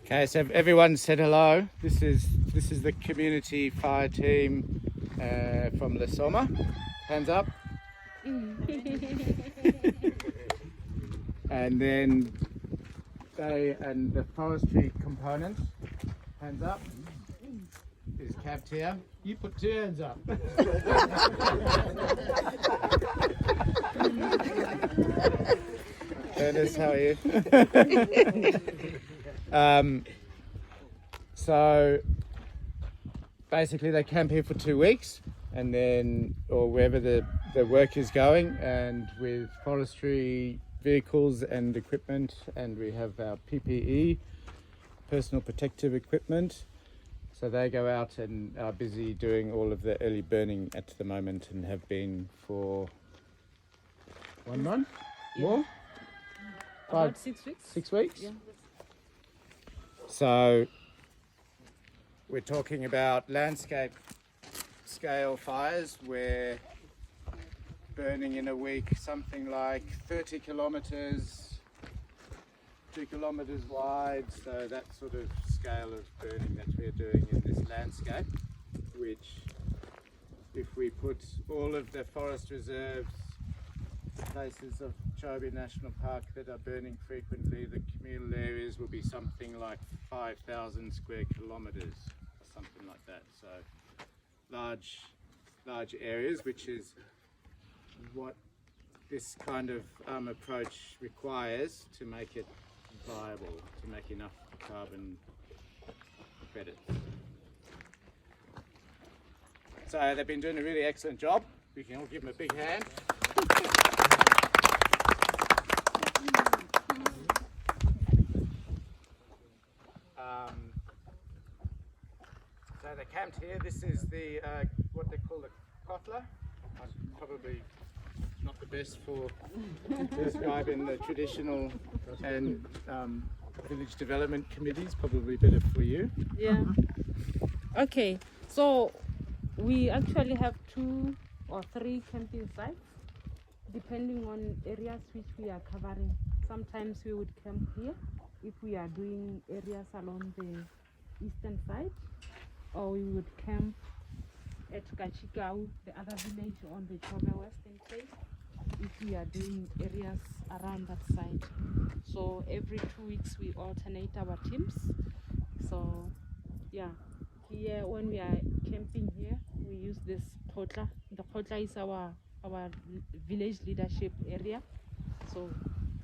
Okay, so everyone said hello. This is the community fire team from Lesoma. Hands up. And then and the forestry component. Hands up. Is capped here. You put 2 hands up. Ernest, how are you? So basically they camp here for 2 weeks, and then, or wherever the work is going, and with forestry vehicles and equipment, and we have our PPE, personal protective equipment. So they go out and are busy doing all of the early burning at the moment, and have been for 1 month? More? About 6 weeks. 6 weeks? Yeah. So we're talking about landscape scale fires where burning in a week something like 30 kilometres, 2 kilometres wide, so that sort of scale of burning that we're doing in this landscape, which if we put all of the forest reserves, places of Chobe National Park that are burning frequently, the communal areas will be something like 5,000 square kilometres, or something like that. So large areas, which is what this kind of approach requires to make it viable, to make enough carbon credits. So they've been doing a really excellent job. We can all give them a big hand. So they camped here. This is the what they call the kotla. I'm probably not the best for describing the traditional and village development committees. Probably better for you. Yeah. Okay. So we actually have 2 or 3 camping sites, depending on areas which we are covering. Sometimes we would camp here if we are doing areas along the eastern side, or we would camp at Kachikau, the other village on the Chobe Western Cape, if we are doing areas around that side. So every 2 weeks we alternate our teams. So yeah, here when we are camping here, we use this khotla. The khotla is our village leadership area. So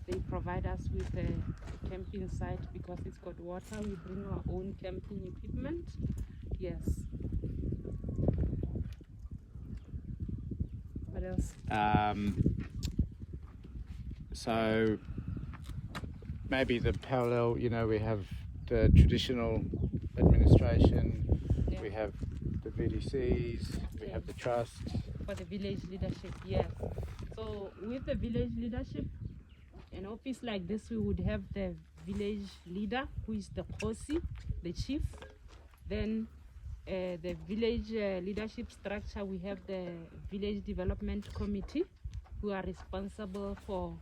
they provide us with a camping site because it's got water. We bring our own camping equipment. Yes. What else? So maybe the parallel, we have the traditional administration, Yeah. we have the VDCs, we Yeah. have the trust. For the village leadership, yes. So with the village leadership, an office like this, we would have the village leader, who is the Khosi, the chief. Then the village leadership structure, we have the village development committee, who are responsible for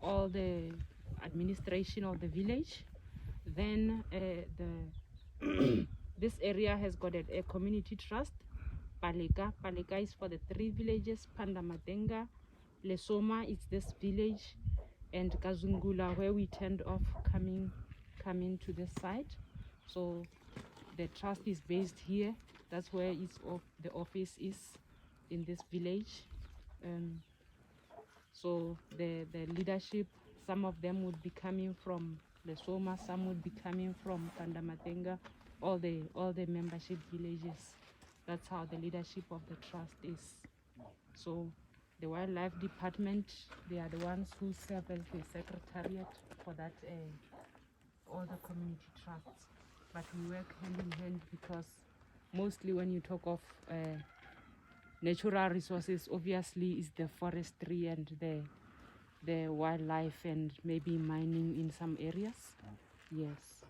all the administration of the village. Then this area has got a community trust. Paleka is for the 3 villages. Pandamatenga, Lesoma is this village, and Kazungula, where we turned off coming to this site. So the trust is based here. That's where the office is, in this village. So the leadership, some of them would be coming from Lesoma, some would be coming from Pandamatenga, all the membership villages. That's how the leadership of the trust is. So the wildlife department, they are the ones who serve as the secretariat for that, all the community trusts. But we work hand in hand, because mostly when you talk of natural resources, obviously is the forestry and the wildlife, and maybe mining in some areas. Yes.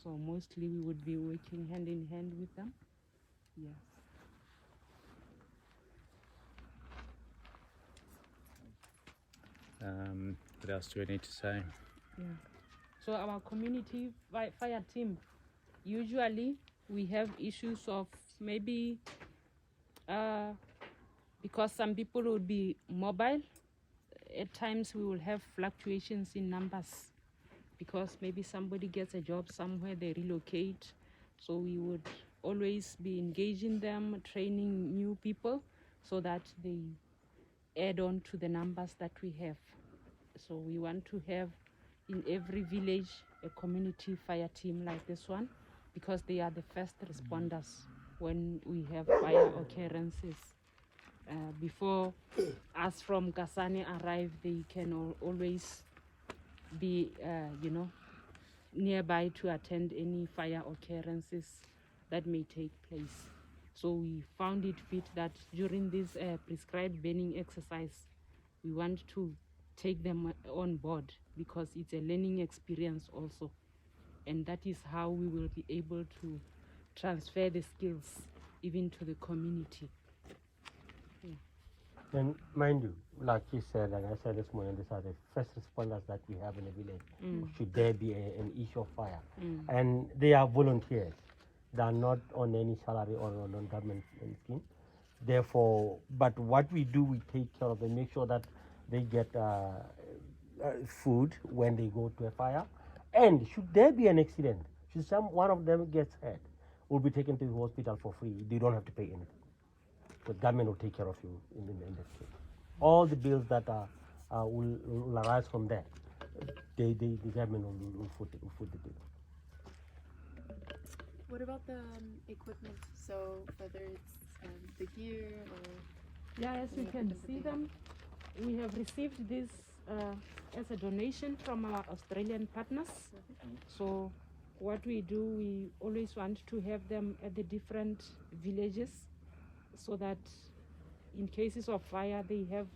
So mostly we would be working hand in hand with them. Yes. What else do we need to say? Yeah. So our community fire team, usually we have issues of maybe because some people will be mobile, at times we will have fluctuations in numbers because maybe somebody gets a job somewhere, they relocate. So we would always be engaging them, training new people so that they add on to the numbers that we have. So we want to have in every village a community fire team like this one because they are the first responders when we have fire occurrences. Before us from Kasane arrive, they can always be, nearby to attend any fire occurrences that may take place. So we found it fit that during this prescribed burning exercise, we want to take them on board because it's a learning experience also. And that is how we will be able to transfer the skills even to the community. And mind you, like you said, like I said this morning, these are the first responders that we have in the village. Should there be an issue of fire, and they are volunteers. They are not on any salary or on government scheme. Therefore, but what we do, we take care of them, make sure that they get food when they go to a fire. And should there be an accident, should one of them gets hurt, will be taken to the hospital for free. They don't have to pay anything. The government will take care of you in that case. All the bills that will arise from that, the government will foot the bill. What about the equipment? So whether it's the gear or... Yeah, as you can see them, we have received this as a donation from our Australian partners. So what we do, we always want to have them at the different villages so that in cases of fire, they have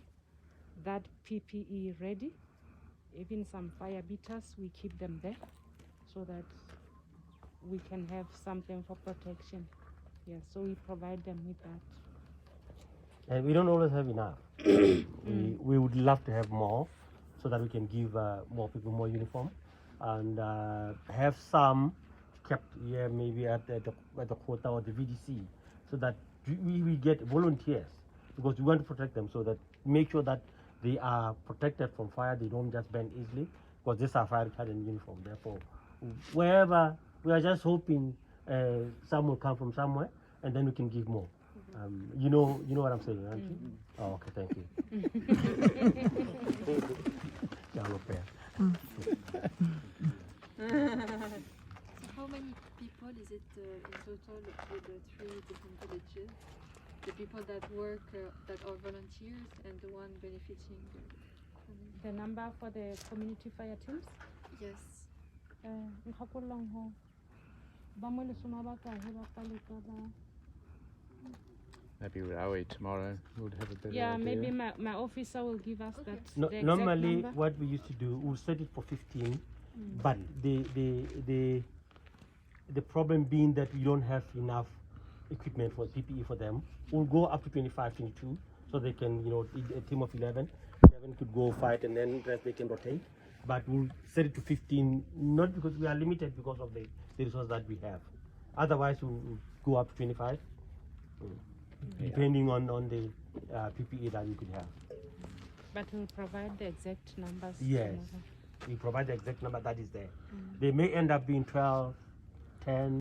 that PPE ready. Even some fire beaters, we keep them there so that we can have something for protection. Yeah, so we provide them with that. And we don't always have enough. We would love to have more so that we can give more people more uniform and have some kept here maybe at the quota or the VDC so that we get volunteers because we want to protect them so that make sure that they are protected from fire, they don't just burn easily because these are fire retardant uniform. Therefore, wherever, we are just hoping some will come from somewhere and then we can give more. You know what I'm saying, aren't you? Oh, okay, thank you. How many people is it in total with the 3 different villages? The people that work, that are volunteers, and the one benefiting? The number for the community fire teams? Yes. Maybe Rawi tomorrow would have a better Yeah, idea. maybe my officer will give us that. No, the exact normally, number. what we used to do, we'll set it for 15, but the problem being that we don't have enough equipment for PPE for them, we'll go up to 25, 22, so they can, a team of 11 could go fight and then rest they can rotate. But we'll set it to 15, not because we are limited because of the resources that we have. Otherwise, we'll go up to 25, depending on the PPE that we could have. But we'll provide the exact numbers. Yes, we provide the exact number that is there. They may end up being 12, 10,